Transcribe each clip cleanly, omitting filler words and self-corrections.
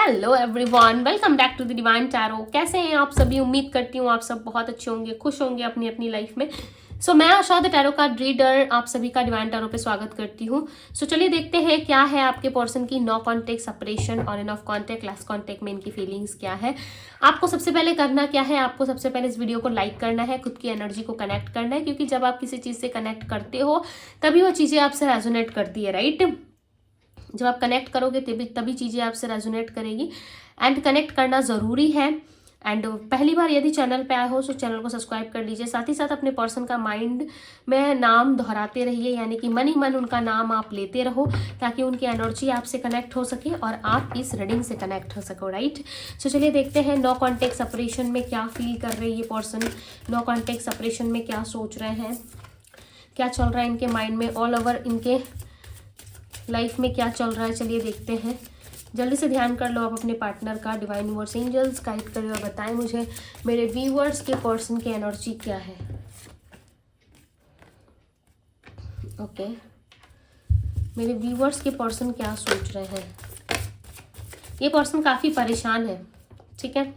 Hello everyone, welcome back to the divine tarot. कैसे हैं आप सभी? उम्मीद करती हूँ आप सब बहुत अच्छे होंगे, खुश होंगे अपनी अपनी लाइफ में। मैं आशा द टैरो कार्ड रीडर आप सभी का डिवाइन टैरो पे स्वागत करती हूँ। चलिए देखते हैं क्या है आपके पर्सन की नो कॉन्टेक्ट, सेपरेशन और इन ऑफ कॉन्टेक्ट, लास्ट कॉन्टेक्ट में इनकी फीलिंग्स क्या है। आपको सबसे पहले करना क्या है, आपको सबसे पहले इस वीडियो को लाइक करना है, खुद की एनर्जी को कनेक्ट करना है, क्योंकि जब आप किसी चीज से कनेक्ट करते हो तभी वो चीजें आपसे रेजोनेट करती है, राइट। जब आप कनेक्ट करोगे तभी चीज़ें आपसे रेजोनेट करेगी एंड कनेक्ट करना ज़रूरी है। एंड पहली बार यदि चैनल पे आए हो तो चैनल को सब्सक्राइब कर लीजिए। साथ ही साथ अपने पर्सन का माइंड में नाम दोहराते रहिए, यानी कि मन ही मन उनका नाम आप लेते रहो ताकि उनकी एनर्जी आपसे कनेक्ट हो सके और आप इस रीडिंग से कनेक्ट हो सको, राइट। चलिए देखते हैं नो कॉन्टेक्ट सेपरेशन में क्या फील कर रहे हैं ये पर्सन, नो कॉन्टेक्ट सेपरेशन में क्या सोच रहे हैं, क्या चल रहा है इनके माइंड में, ऑल ओवर इनके लाइफ में क्या चल रहा है। चलिए देखते हैं। जल्दी से ध्यान कर लो आप अपने पार्टनर का। डिवाइन यूनिवर्स एंजल्स गाइड करिए और बताएं मुझे मेरे व्यूअर्स के पर्सन की एनर्जी क्या है। ओके, मेरे व्यूअर्स के पर्सन क्या सोच रहे हैं। ये पर्सन काफ़ी परेशान है, ठीक है।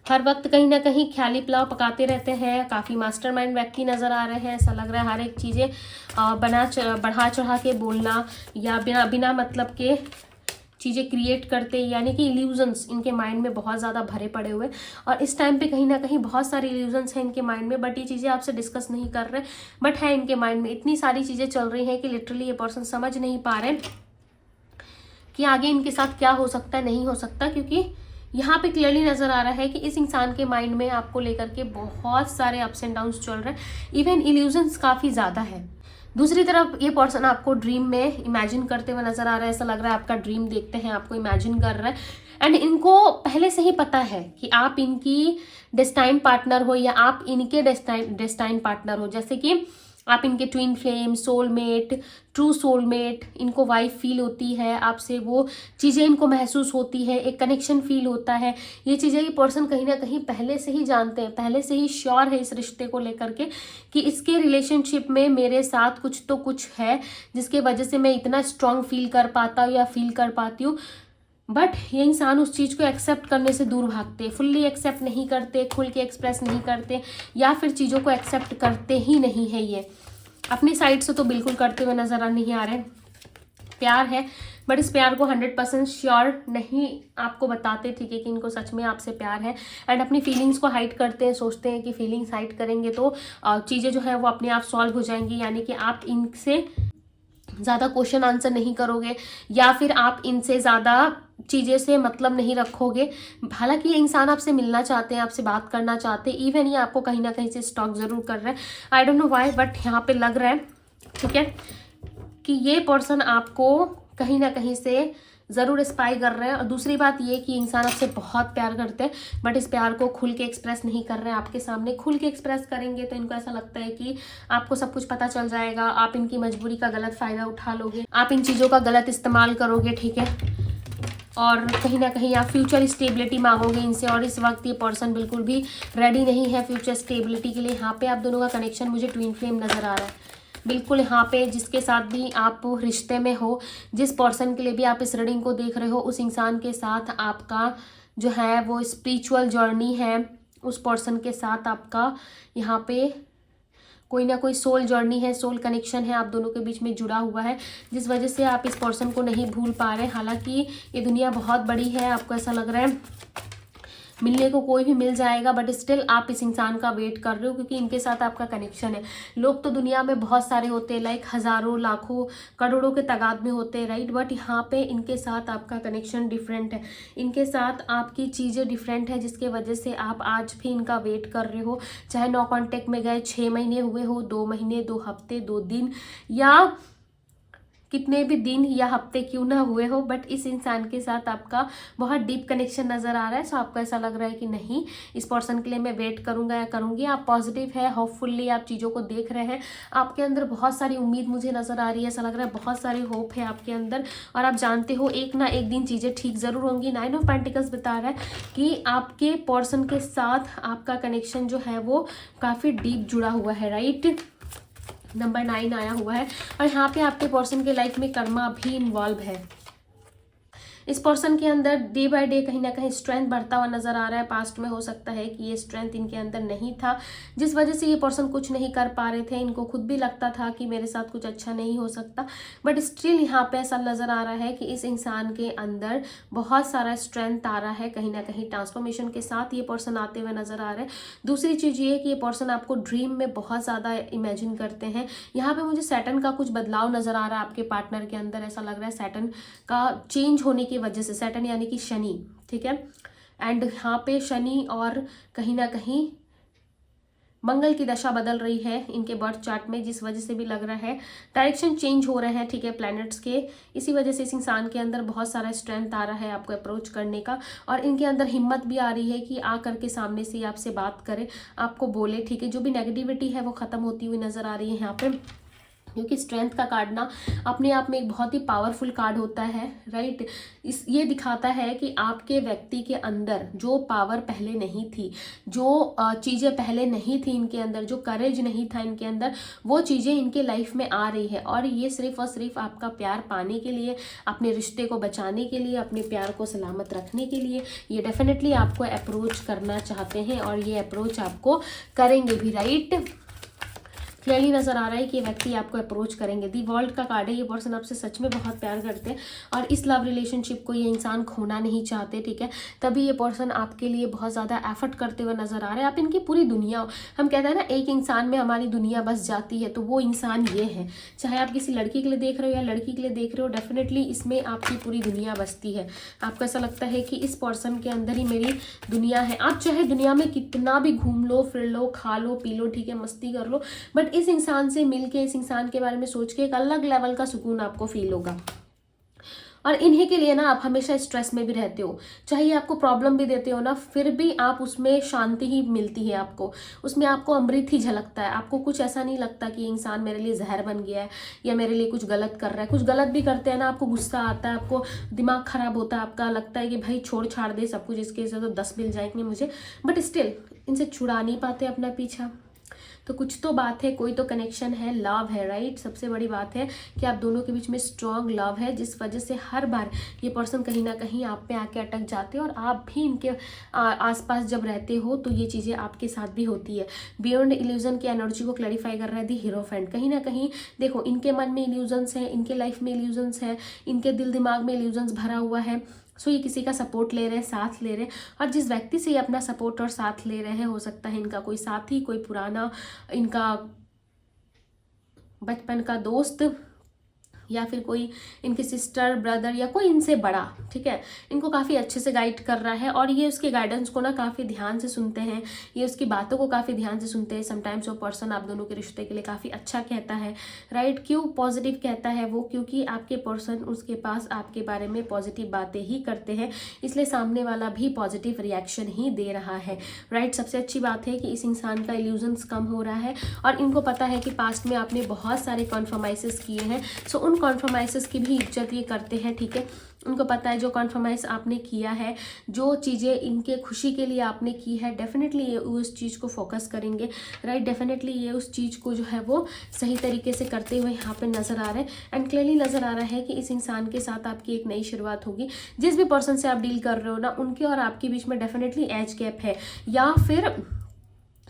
हर वक्त कहीं ना कहीं ख्याली पुलाव पकाते रहते हैं, काफ़ी मास्टरमाइंड व्यक्ति नज़र आ रहे हैं। ऐसा लग रहा है हर एक चीज़ें बढ़ा चढ़ा के बोलना या बिना बिना मतलब के चीज़ें क्रिएट करते, यानी कि इल्यूजन्स इनके माइंड में बहुत ज़्यादा भरे पड़े हुए। और इस टाइम पे कहीं ना कहीं बहुत सारी इल्यूजन्स हैं इनके माइंड में, बट ये चीज़ें आपसे डिस्कस नहीं कर रहे, बट है इनके माइंड में इतनी सारी चीज़ें चल रही हैं कि लिटरली ये पर्सन समझ नहीं पा रहे कि आगे इनके साथ क्या हो सकता है, नहीं हो सकता। क्योंकि यहाँ पे क्लियरली नजर आ रहा है कि इस इंसान के माइंड में आपको लेकर के बहुत सारे अप्स एंड डाउन्स चल रहे हैं, इवन इल्यूजन्स काफ़ी ज़्यादा है। दूसरी तरफ ये पर्सन आपको ड्रीम में इमेजिन करते हुए नजर आ रहा है। ऐसा लग रहा है आपका ड्रीम देखते हैं, आपको इमेजिन कर रहा है। एंड इनको पहले से ही पता है कि आप इनकी डेस्टाइन पार्टनर हो या आप इनके डेस्टाइन पार्टनर हो। जैसे कि आप इनके twin flame, soulmate, true soulmate, इनको वाइफ फील होती है आपसे, वो चीज़ें इनको महसूस होती है, एक कनेक्शन फील होता है। ये चीज़ें ये पर्सन कहीं ना कहीं पहले से ही जानते हैं, पहले से ही श्योर है इस रिश्ते को लेकर के कि इसके रिलेशनशिप में मेरे साथ कुछ तो कुछ है जिसके वजह से मैं इतना स्ट्रांग फील कर पाता हूँ या फील कर पाती हूँ। बट ये इंसान उस चीज़ को एक्सेप्ट करने से दूर भागते, फुल्ली एक्सेप्ट नहीं करते, खुल के एक्सप्रेस नहीं करते, या फिर चीज़ों को एक्सेप्ट करते ही नहीं है। ये अपनी साइड से तो बिल्कुल करते हुए नजर नहीं आ रहे। प्यार है बट इस प्यार को 100% श्योर नहीं आपको बताते, ठीक है, कि इनको सच में आपसे प्यार है। एंड अपनी फीलिंग्स को हाइड करते हैं, सोचते हैं कि फीलिंग्स हाइड करेंगे तो चीज़ें जो है वो अपने आप सॉल्व हो जाएंगी, यानी कि आप इनसे ज़्यादा क्वेश्चन आंसर नहीं करोगे या फिर आप इनसे ज़्यादा चीज़ें से मतलब नहीं रखोगे। हालांकि ये इंसान आपसे मिलना चाहते हैं, आपसे बात करना चाहते हैं, इवन ये आपको कहीं ना कहीं से स्टॉक जरूर कर रहा है। I don't know why, but यहाँ पे लग रहा है, ठीक है, कि ये पर्सन आपको कहीं ना कहीं से ज़रूर स्पाई कर रहे हैं। और दूसरी बात ये कि इंसान आपसे बहुत प्यार करते हैं, बट इस प्यार को खुल के एक्सप्रेस नहीं कर रहे हैं आपके सामने। खुल के एक्सप्रेस करेंगे तो इनको ऐसा लगता है कि आपको सब कुछ पता चल जाएगा, आप इनकी मजबूरी का गलत फ़ायदा उठा लोगे, आप इन चीज़ों का गलत इस्तेमाल करोगे, ठीक है, और कहीं ना कहीं आप फ्यूचर स्टेबिलिटी मांगोगे इनसे। और इस वक्त ये पर्सन बिल्कुल भी रेडी नहीं है फ्यूचर स्टेबिलिटी के लिए। यहाँ पे आप दोनों का कनेक्शन मुझे ट्विन फ्लेम नज़र आ रहा है बिल्कुल। यहाँ पे जिसके साथ भी आप रिश्ते में हो, जिस पर्सन के लिए भी आप इस रीडिंग को देख रहे हो, उस इंसान के साथ आपका जो है वो स्पिरिचुअल जर्नी है। उस पर्सन के साथ आपका यहाँ पे कोई ना कोई सोल जर्नी है, सोल कनेक्शन है आप दोनों के बीच में जुड़ा हुआ है, जिस वजह से आप इस पर्सन को नहीं भूल पा रहे। हालांकि ये दुनिया बहुत बड़ी है, आपको ऐसा लग रहा है मिलने को कोई भी मिल जाएगा, बट स्टिल आप इस इंसान का वेट कर रहे हो क्योंकि इनके साथ आपका कनेक्शन है। लोग तो दुनिया में बहुत सारे होते हैं, लाइक हज़ारों, लाखों, करोड़ों के तादाद में होते हैं, राइट, बट यहाँ पे इनके साथ आपका कनेक्शन डिफरेंट है, इनके साथ आपकी चीज़ें डिफरेंट है, जिसके वजह से आप आज भी इनका वेट कर रहे हो। चाहे नो कॉन्टेक्ट में गए 6 महीने हुए हो, 2 महीने, 2 हफ्ते, 2 दिन, या कितने भी दिन या हफ्ते क्यों ना हुए हो, बट इस इंसान के साथ आपका बहुत डीप कनेक्शन नज़र आ रहा है। सो आपको ऐसा लग रहा है कि नहीं, इस पर्सन के लिए मैं वेट करूंगा या करूंगी। आप पॉजिटिव है, होपफुली आप चीज़ों को देख रहे हैं, आपके अंदर बहुत सारी उम्मीद मुझे नज़र आ रही है। ऐसा लग रहा है बहुत सारी होप है आपके अंदर, और आप जानते हो एक ना एक दिन चीज़ें ठीक ज़रूर होंगी। 9 ऑफ पेंटिकल्स बता रहा है कि आपके पर्सन के साथ आपका कनेक्शन जो है वो काफ़ी डीप जुड़ा हुआ है, राइट। नंबर 9 आया हुआ है, और यहाँ पे आपके पर्सन के लाइफ में कर्मा भी इन्वॉल्व है। इस पर्सन के अंदर डे बाय डे कहीं ना कहीं स्ट्रेंथ बढ़ता हुआ नजर आ रहा है। पास्ट में हो सकता है कि ये स्ट्रेंथ इनके अंदर नहीं था, जिस वजह से ये पर्सन कुछ नहीं कर पा रहे थे। इनको खुद भी लगता था कि मेरे साथ कुछ अच्छा नहीं हो सकता, बट स्टिल यहाँ पे ऐसा नजर आ रहा है कि इस इंसान के अंदर बहुत सारा स्ट्रेंथ आ रहा है। कहीं ना कहीं ट्रांसफॉर्मेशन के साथ ये पर्सन आते हुए नजर आ रहे हैं। दूसरी चीज ये है कि ये पर्सन आपको ड्रीम में बहुत ज्यादा इमेजिन करते हैं। यहाँ पे मुझे सैटर्न का कुछ बदलाव नजर आ रहा है आपके पार्टनर के अंदर। ऐसा लग रहा है सैटर्न का चेंज होने की वजह से, सैटर्न यानी कि शनि, ठीक है, एंड यहाँ पे शनि और कहीं ना कहीं मंगल की दशा बदल रही है इनके बर्थ चार्ट में, जिस वजह से भी लग रहा है डायरेक्शन चेंज हो रहे हैं, ठीक है, प्लैनेट्स के। इसी वजह से इस इंसान के अंदर बहुत सारा स्ट्रेंथ आ रहा है आपको अप्रोच करने का, और इनके अंदर हिम्मत भी आ रही है कि आ करके सामने से आपसे बात करे, आपको बोले, ठीक है। जो भी नेगेटिविटी है वो खत्म होती हुई नजर आ रही है यहाँ पे, क्योंकि स्ट्रेंथ का कार्ड ना अपने आप में एक बहुत ही पावरफुल कार्ड होता है, राइट। ये दिखाता है कि आपके व्यक्ति के अंदर जो पावर पहले नहीं थी, जो चीज़ें पहले नहीं थी इनके अंदर, जो करेज नहीं था इनके अंदर, वो चीज़ें इनके लाइफ में आ रही है। और ये सिर्फ और सिर्फ आपका प्यार पाने के लिए, अपने रिश्ते को बचाने के लिए, अपने प्यार को सलामत रखने के लिए ये डेफिनेटली आपको अप्रोच करना चाहते हैं, और ये अप्रोच आपको करेंगे भी, राइट। क्लियरली नजर आ रहा है कि ये व्यक्ति आपको अप्रोच करेंगे। दी वर्ल्ड का कार्ड है। ये पर्सन आपसे सच में बहुत प्यार करते हैं और इस लव रिलेशनशिप को ये इंसान खोना नहीं चाहते, ठीक है। तभी ये पर्सन आपके लिए बहुत ज़्यादा एफर्ट करते हुए नजर आ रहे हैं। आप इनकी पूरी दुनिया हो। हम कहते हैं ना, एक इंसान में हमारी दुनिया बस जाती है, तो वो इंसान ये है। चाहे आप किसी लड़की के लिए देख रहे हो या लड़की के लिए देख रहे हो, डेफिनेटली इसमें आपकी पूरी दुनिया बसती है। आपको ऐसा लगता है कि इस पर्सन के अंदर ही मेरी दुनिया है। आप चाहे दुनिया में कितना भी घूम लो, फिर लो, खा लो, पी लो, ठीक है, मस्ती कर लो, बट इस इंसान से मिलके, इस इंसान के बारे में सोच के एक अलग लेवल का सुकून आपको फील होगा। और इन्हीं के लिए ना आप हमेशा स्ट्रेस में भी रहते हो, चाहे आपको प्रॉब्लम भी देते हो ना, फिर भी आप उसमें शांति ही मिलती है आपको, उसमें आपको अमृत ही झलकता है। आपको कुछ ऐसा नहीं लगता कि इंसान मेरे लिए जहर बन गया है या मेरे लिए कुछ गलत कर रहा है। कुछ गलत भी करते हैं ना, आपको गुस्सा आता है, आपको दिमाग खराब होता है, आपका लगता है कि भाई छोड़ छाड़ दे सब कुछ, इसके से तो 10 मिल जाएंगे मुझे, बट स्टिल इनसे छुड़ा नहीं पाते अपना पीछा। तो कुछ तो बात है, कोई तो कनेक्शन है, लव है, राइट। सबसे बड़ी बात है कि आप दोनों के बीच में स्ट्रॉन्ग लव है, जिस वजह से हर बार ये पर्सन कहीं ना कहीं आप पे आके अटक जाते हैं, और आप भी इनके आसपास जब रहते हो तो ये चीज़ें आपके साथ भी होती है। बियॉन्ड इल्यूजन की एनर्जी को क्लैरिफाई कर रहा है दी हीरोफेंट। कहीं ना कहीं देखो, इनके मन में इल्यूजन्स हैं, इनके लाइफ में इल्यूजन्स हैं, इनके दिल दिमाग में इल्यूजन्स भरा हुआ है। सो ये किसी का सपोर्ट ले रहे हैं, साथ ले रहे हैं, और जिस व्यक्ति से ये अपना सपोर्ट और साथ ले रहे हैं, हो सकता है इनका कोई साथी, कोई पुराना इनका बचपन का दोस्त, या फिर कोई इनके सिस्टर, ब्रदर, या कोई इनसे बड़ा, ठीक है, इनको काफ़ी अच्छे से गाइड कर रहा है, और ये उसके गाइडेंस को ना काफ़ी ध्यान से सुनते हैं, ये उसकी बातों को काफ़ी ध्यान से सुनते हैं। समटाइम्स वो पर्सन आप दोनों के रिश्ते के लिए काफ़ी अच्छा कहता है, राइट। क्यों पॉजिटिव कहता है वो? क्योंकि आपके पर्सन उसके पास आपके बारे में पॉजिटिव बातें ही करते हैं, इसलिए सामने वाला भी पॉजिटिव रिएक्शन ही दे रहा है, राइट। सबसे अच्छी बात है कि इस इंसान का इल्यूजन्स कम हो रहा है, और इनको पता है कि पास्ट में आपने बहुत सारे कॉन्फर्माइजेस किए हैं, सो उन कॉन्फर्माइजेस की भी इज्जत ये करते हैं, ठीक है। उनको पता है जो कॉन्फर्माइज आपने किया है, जो चीज़ें इनके खुशी के लिए आपने की है, डेफिनेटली ये उस चीज़ को फोकस करेंगे, राइट। डेफिनेटली ये उस चीज़ को जो है वो सही तरीके से करते हुए यहाँ पे नज़र आ रहे हैं, एंड क्लियरली नज़र आ रहा है कि इस इंसान के साथ आपकी एक नई शुरुआत होगी। जिस भी पर्सन से आप डील कर रहे हो ना, उनके और आपके बीच में डेफिनेटली एज गैप है, या फिर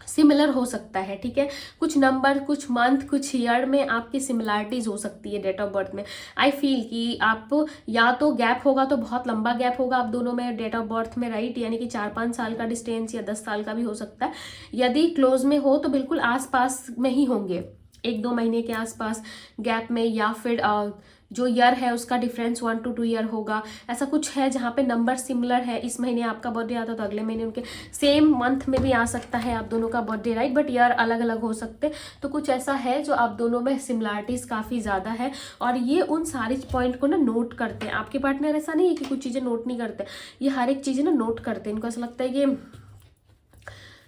सिमिलर हो सकता है, ठीक है। कुछ नंबर, कुछ मंथ, कुछ ईयर में आपकी सिमिलरिटीज हो सकती है डेट ऑफ बर्थ में। आई फील कि आप या तो गैप होगा तो बहुत लंबा गैप होगा आप दोनों में डेट ऑफ बर्थ में, राइट, यानी कि 4-5 साल का डिस्टेंस या 10 साल का भी हो सकता है। यदि क्लोज में हो तो बिल्कुल आसपास में ही होंगे, 1-2 महीने के आसपास गैप में, या फिर जो ईयर है उसका डिफरेंस 1 to 2 ईयर होगा। ऐसा कुछ है जहाँ पे नंबर सिमिलर है। इस महीने आपका बर्थडे आता तो अगले महीने उनके सेम मंथ में भी आ सकता है आप दोनों का बर्थडे, राइट, बट ईयर अलग अलग हो सकते। तो कुछ ऐसा है जो आप दोनों में सिमिलरिटीज काफ़ी ज़्यादा है, और ये उन सारी पॉइंट को ना नोट करते हैं। आपके पार्टनर ऐसा नहीं है कि कुछ चीज़ें नोट नहीं करते, ये हर एक चीज़ें ना नोट करते हैं। इनको ऐसा लगता है कि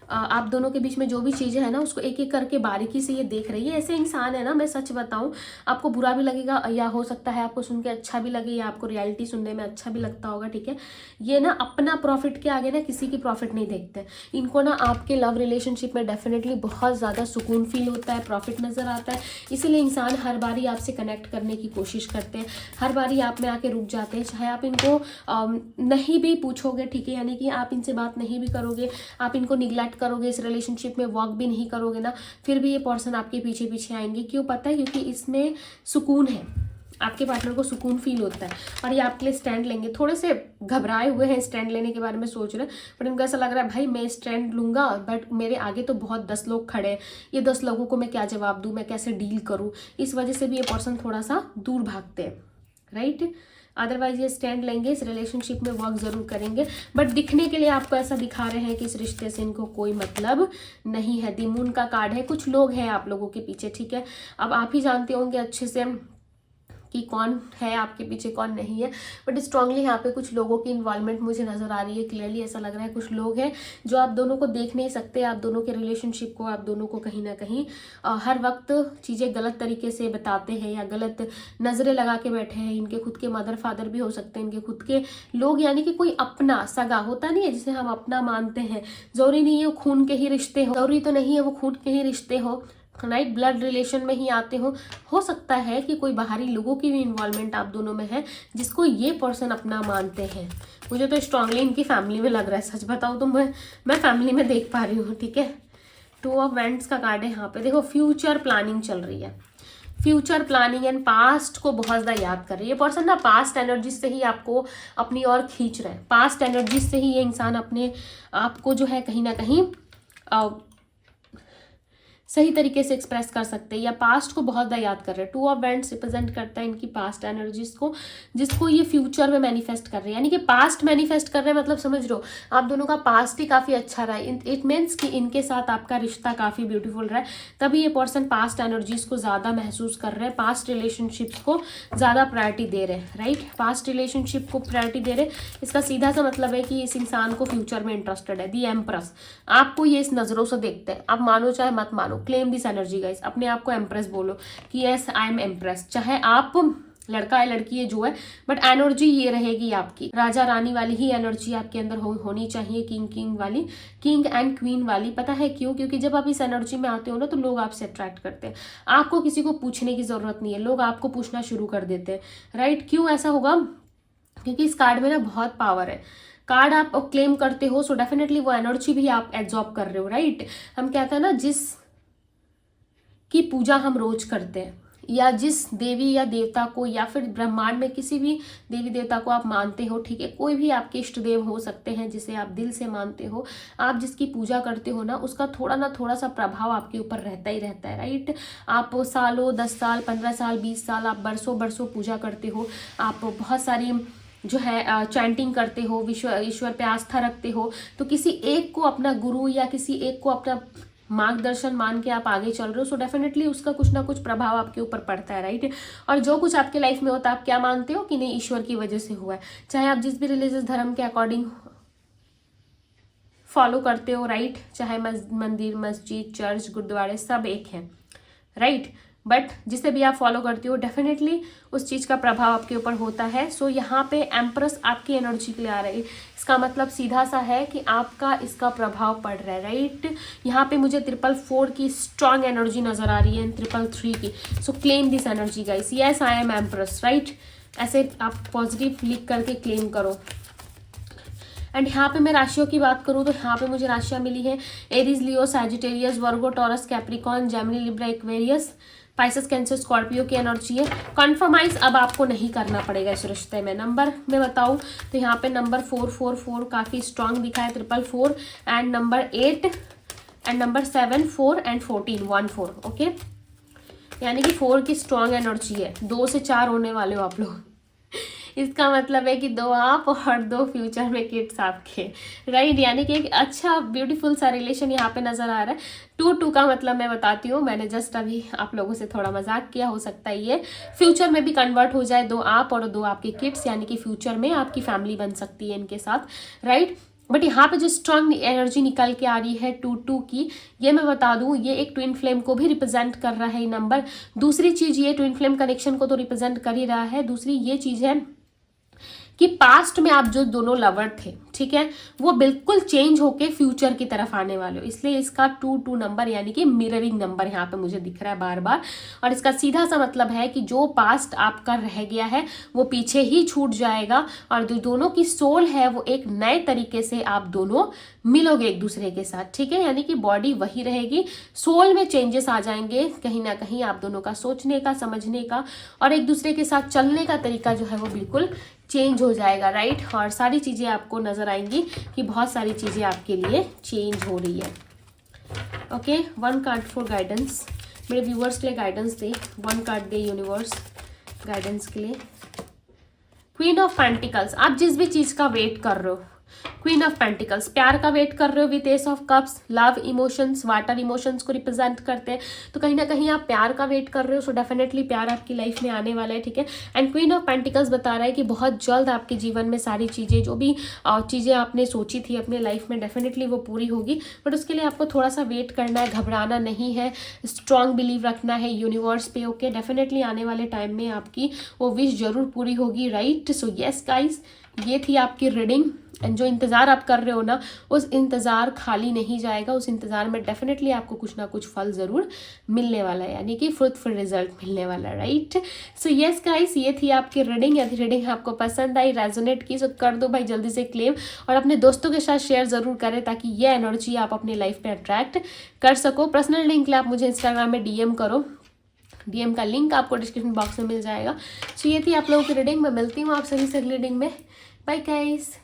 आप दोनों के बीच में जो भी चीज़ें हैं ना उसको एक एक करके बारीकी से ये देख रही है। ऐसे इंसान है ना, मैं सच बताऊं, आपको बुरा भी लगेगा या हो सकता है आपको सुन के अच्छा भी लगे या आपको रियलिटी सुनने में अच्छा भी लगता होगा, ठीक है। ये ना अपना प्रॉफिट के आगे ना किसी की प्रॉफिट नहीं देखते। इनको ना आपके लव रिलेशनशिप में डेफिनेटली बहुत ज़्यादा सुकून फील होता है, प्रॉफिट नज़र आता है। इसीलिए इंसान हर बारी आपसे कनेक्ट करने की कोशिश करते हैं, हर बारी आप में आके रुक जाते हैं। चाहे आप इनको नहीं भी पूछोगे, ठीक है, यानी कि आप इनसे बात नहीं भी करोगे, आप इनको निगलेक्ट करोगे, इस रिलेशनशिप में वर्क भी नहीं करोगे ना, फिर भी ये पर्सन आपके पीछे पीछे आएंगे। क्यों पता है? क्योंकि इसमें सुकून है, आपके पार्टनर को सुकून फील होता है और ये आपके लिए स्टैंड लेंगे। थोड़े से घबराए हुए हैं, स्टैंड लेने के बारे में सोच रहे हैं, बट इनको ऐसा लग रहा है भाई मैं स्टैंड लूंगा बट मेरे आगे तो बहुत 10 लोग खड़े हैं, ये 10 लोगों को मैं क्या जवाब दूं, मैं कैसे डील करूं। इस वजह से भी ये पर्सन थोड़ा सा दूर भागते हैं, राइट। अदरवाइज ये स्टैंड लेंगे, इस रिलेशनशिप में वर्क जरूर करेंगे, बट दिखने के लिए आपको ऐसा दिखा रहे हैं कि इस रिश्ते से इनको कोई मतलब नहीं है। द मून का कार्ड है, कुछ लोग हैं आप लोगों के पीछे, ठीक है। अब आप ही जानते होंगे अच्छे से कि कौन है आपके पीछे, कौन नहीं है, बट स्ट्रांगली यहाँ पे कुछ लोगों की इन्वॉल्वमेंट मुझे नजर आ रही है। क्लियरली ऐसा लग रहा है कुछ लोग हैं जो आप दोनों को देख नहीं सकते, आप दोनों के रिलेशनशिप को, आप दोनों को कहीं ना कहीं हर वक्त चीज़ें गलत तरीके से बताते हैं या गलत नज़रें लगा के बैठे हैं। इनके खुद के मदर फादर भी हो सकते हैं, इनके खुद के लोग, यानी कि कोई अपना सगा होता नहीं है जिसे हम अपना मानते हैं। जरूरी नहीं है वो खून के ही रिश्ते हो, जरूरी तो नहीं है वो खून के ही रिश्ते हो, राइट, ब्लड रिलेशन में ही आते हो सकता है कि कोई बाहरी लोगों की भी इन्वॉल्वमेंट आप दोनों में है जिसको ये पर्सन अपना मानते हैं। मुझे तो स्ट्रांगली इनकी फैमिली में लग रहा है, सच बताऊँ तो मैं फैमिली में देख पा रही हूँ, ठीक है। 2 ऑफ वैंड्स का कार्ड है यहाँ पे। देखो फ्यूचर प्लानिंग चल रही है, फ्यूचर प्लानिंग एंड पास्ट को बहुत ज़्यादा याद कर रही है ये पर्सन ना। पास्ट एनर्जी से ही आपको अपनी ओर खींच रहे हैं, पास्ट एनर्जी से ही ये इंसान अपने आपको जो है कहीं ना कहीं सही तरीके से एक्सप्रेस कर सकते हैं या पास्ट को बहुत ज़्यादा याद कर रहे हैं। 2 ऑफ वैंड्स रिप्रेजेंट करता है इनकी पास्ट एनर्जीज को, जिसको ये फ्यूचर में मैनिफेस्ट कर रहे हैं, यानी कि पास्ट मैनिफेस्ट कर रहे हैं। मतलब समझ लो आप दोनों का पास्ट ही काफ़ी अच्छा रहा है, इट मीन्स कि इनके साथ आपका रिश्ता काफ़ी ब्यूटीफुल रहा है, तभी ये पर्सन पास्ट एनर्जीज को ज़्यादा महसूस कर रहे हैं, पास्ट रिलेशनशिप को ज़्यादा प्रायोरिटी दे रहे हैं, राइट। पास्ट रिलेशनशिप को प्रायोरिटी दे रहे हैं, इसका सीधा सा मतलब है कि इस इंसान को फ्यूचर में इंटरेस्टेड है। दी एम्प्रेस, आपको ये इस नज़रों से देखते हैं, आप मानो चाहे मत मानो। क्लेम दिस एनर्जी गाइस, अपने आप को एम्प्रेस बोलो कि यस आई एम एम्प्रेस। चाहे आप लड़का है लड़की है जो है, बट एनर्जी ये रहेगी आपकी राजा रानी वाली ही एनर्जी आपके अंदर होनी चाहिए, किंग वाली, किंग एंड क्वीन वाली। पता है क्यों? क्योंकि जब आप इस एनर्जी में आते हो ना तो लोग आपसे अट्रैक्ट करते हैं, आपको किसी को पूछने की जरूरत नहीं है, लोग आपको पूछना शुरू कर देते हैं, राइट। क्यों ऐसा होगा? क्योंकि इस कार्ड में ना बहुत पावर है। कार्ड आप क्लेम करते हो सो डेफिनेटली वो एनर्जी भी आप एब्जॉर्ब कर रहे हो, राइट। हम कहते हैं ना जिस की पूजा हम रोज करते हैं या जिस देवी या देवता को या फिर ब्रह्मांड में किसी भी देवी देवता को आप मानते हो, ठीक है, कोई भी आपके इष्ट देव हो सकते हैं जिसे आप दिल से मानते हो, आप जिसकी पूजा करते हो ना उसका थोड़ा सा प्रभाव आपके ऊपर रहता ही रहता है, राइट। आप सालों 10 साल 15 साल 20 साल आप बरसों पूजा करते हो, आप बहुत सारी जो है चैंटिंग करते हो, ईश्वर पे आस्था रखते हो, तो किसी एक को अपना गुरु या किसी एक को अपना मार्गदर्शन मान के आप आगे चल रहे हो, सो डेफिनेटली उसका कुछ ना कुछ प्रभाव आपके ऊपर पड़ता है, राइट। और जो कुछ आपके लाइफ में होता है आप क्या मानते हो कि नहीं ईश्वर की वजह से हुआ है, चाहे आप जिस भी रिलीजियस धर्म के अकॉर्डिंग फॉलो करते हो, राइट। चाहे मंदिर, मस्जिद, चर्च, गुरुद्वारे सब एक हैं, राइट। बट जिसे भी आप फॉलो करते हो डेफिनेटली उस चीज़ का प्रभाव आपके ऊपर होता है। सो यहाँ पे एम्प्रेस आपकी एनर्जी के लिए आ रही है, इसका मतलब सीधा सा है कि आपका इसका प्रभाव पड़ रहा है, राइट। यहाँ पे मुझे 444 की स्ट्रॉन्ग एनर्जी नजर आ रही है, 333 की। सो claim this energy guys, yes I am empress, right. ऐसे आप पॉजिटिव लिख करके क्लेम करो। एंड यहाँ पे मैं राशियों की बात करूँ तो यहाँ पे मुझे राशियाँ मिली है Aries, Leo, Sagittarius, Virgo, Taurus, Capricorn, Gemini, Libra, Aquarius, Pisces, Cancer, Scorpio की एनर्जी है। कन्फर्माइज अब आपको नहीं करना पड़ेगा इस रिश्ते में। नंबर मैं बताऊँ तो यहाँ पे नंबर 444 काफ़ी स्ट्रांग दिखा है, 444 and number 8 and number 7, 4 and 14, 14, okay. यानी कि 4 की स्ट्रांग एनर्जी है, 2 से 4 होने वाले हो आप लोग। इसका मतलब है कि 2 आप और 2 फ्यूचर में किड्स आपके, राइट। यानी कि एक अच्छा ब्यूटीफुल सा रिलेशन यहाँ पे नजर आ रहा है। 2 का मतलब मैं बताती हूँ, मैंने जस्ट अभी आप लोगों से थोड़ा मजाक किया, हो सकता है ये फ्यूचर में भी कन्वर्ट हो जाए, 2 आप और 2 आपके किड्स, यानी कि फ्यूचर में आपकी फैमिली बन सकती है इनके साथ, राइट। बट यहाँ पे जो स्ट्रांग एनर्जी निकल के आ रही है 2 की, ये मैं बता दूं, ये एक ट्विन फ्लेम को भी रिप्रेजेंट कर रहा है ये नंबर। दूसरी चीज, ये ट्विन फ्लेम कनेक्शन को तो रिप्रेजेंट कर ही रहा है। दूसरी ये चीज है कि पास्ट में आप जो दोनों लवर थे, ठीक है, वो बिल्कुल चेंज होके फ्यूचर की तरफ आने वाले हो। इसलिए इसका 2 नंबर यानी कि मिररिंग नंबर यहाँ पे मुझे दिख रहा है बार बार। और इसका सीधा सा मतलब है कि जो पास्ट आपका रह गया है वो पीछे ही छूट जाएगा, और जो दोनों की सोल है वो एक नए तरीके से आप दोनों मिलोगे एक दूसरे के साथ, ठीक है। यानी कि बॉडी वही रहेगी, सोल में चेंजेस आ जाएंगे कहीं ना कहीं। आप दोनों का सोचने का, समझने का और एक दूसरे के साथ चलने का तरीका जो है वो बिल्कुल चेंज हो जाएगा, राइट। और सारी चीज़ें आपको नज़र आएंगी कि बहुत सारी चीज़ें आपके लिए चेंज हो रही है। ओके, 1 कार्ड फॉर गाइडेंस, मेरे व्यूअर्स के लिए गाइडेंस दे, 1 कार्ड दे यूनिवर्स गाइडेंस के लिए। क्वीन ऑफ पेंटिकल्स, आप जिस भी चीज़ का वेट कर रहे हो, क्वीन ऑफ पेंटिकल्स, प्यार का वेट कर रहे हो with S of cups, love emotions, water emotions को रिप्रेजेंट करते हैं, तो कहीं ना कहीं आप प्यार का वेट कर रहे हो। सो डेफिनेटली प्यार आपकी लाइफ में आने वाला है, ठीक है। एंड क्वीन ऑफ पेंटिकल्स बता रहा है कि बहुत जल्द आपके जीवन में सारी चीज़ें, जो भी चीज़ें आपने सोची थी अपने लाइफ में, डेफिनेटली वो पूरी होगी। बट उसके लिए आपको थोड़ा सा वेट करना है, घबराना नहीं है, स्ट्रांग बिलीव रखना है यूनिवर्स पे। ओके, डेफिनेटली आने वाले टाइम में आपकी वो विश जरूर पूरी होगी, राइट। सो यस गाइस, ये थी आपकी रीडिंग। एंड जो इंतज़ार आप कर रहे हो ना, उस इंतज़ार खाली नहीं जाएगा, उस इंतज़ार में डेफिनेटली आपको कुछ ना कुछ फल ज़रूर मिलने वाला है, यानी कि फ्रूटफुल रिजल्ट मिलने वाला है, राइट। सो यस गाइस, ये थी आपकी रीडिंग। यदि रीडिंग आपको पसंद आई, रेजोनेट की, तो कर दो भाई जल्दी से क्लेम, और अपने दोस्तों के साथ शेयर ज़रूर करें ताकि ये एनर्जी आप अपनी लाइफ में अट्रैक्ट कर सको। पर्सनल लिंक आप मुझे इंस्टाग्राम में DM करो, DM का लिंक आपको डिस्क्रिप्शन बॉक्स में मिल जाएगा। सो ये थी आप लोगों की रीडिंग। मैं मिलती हूँ आप सभी से अगली रीडिंग में। Bye guys.